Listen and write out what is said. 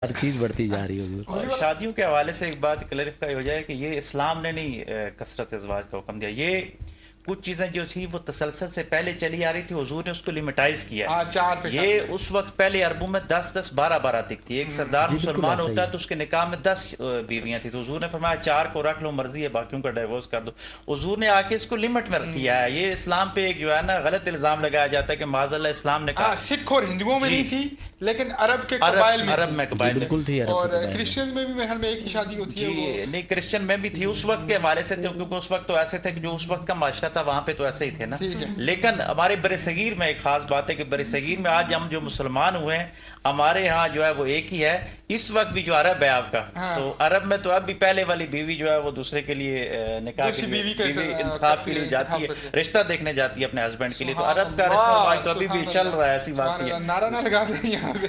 ہر چیز بڑھتی جا رہی ہے حضور. اور شادیوں کے حوالے سے ایک بات کلیریفائی ہو جائے کہ یہ اسلام نے نہیں کثرت ازواج کا حکم دیا. یہ کچھ چیزیں جو تھی وہ تسلسل سے پہلے چلی آ رہی تھی, حضور نے اس کو لیمیٹائز کیا ہے. 4 پہ یہ اس وقت پہلے عربوں میں 10 12 دکھتی ہے. ایک سردار جی بالکل مسلمان ایسا ہی ہوتا ہے ہے. تو اس کے نکاح میں 10 بیویاں تھیں, تو حضور نے فرمایا 4 کو رکھ لو, مرضی ہے باقیوں کا ڈیورس کر دو. حضور نے آ کے اس کو لمٹ میں کیا ہے. یہ اسلام پہ ایک جو ہے نا غلط الزام لگایا جاتا ہے کہ معاذ اللہ اسلام نے کہا. سکھ اور ہندوؤں میں نہیں تھی لیکن عرب کے قبائل میں عرب تھی. میں جی قبائل بالکل تھی عرب اور کے قبائل میں. کرسچن میں بھی میرے خیال میں ایک ہی شادی ہوتی ہے. جی نہیں, کرسچن میں بھی تھی اس وقت کے حوالے سے تھے, کیونکہ اس وقت تو ایسے تھے کہ جو اس وقت کا معاشرہ تھا وہاں پہ تو ایسے ہی تھے نا. لیکن ہمارے بر صغیر میں ایک خاص بات ہے کہ بر صغیر میں آج ہم جو مسلمان ہوئے ہیں ہمارے ہاں جو ہے وہ ایک ہی ہے. اس وقت بھی جو عرب ہے آپ کا, تو عرب میں تو اب بھی پہلے والی بیوی جو ہے وہ دوسرے کے لیے نکاح کے لیے بیوی انتخاب کے لیے جاتی ہے, رشتہ دیکھنے جاتی ہے اپنے ہسبینڈ کے لیے. تو عرب کا رسم رواج تو ابھی بھی چل رہا ہے, ایسی بات نہیں ہے. نعرہ نہ لگا دیں یہاں پہ.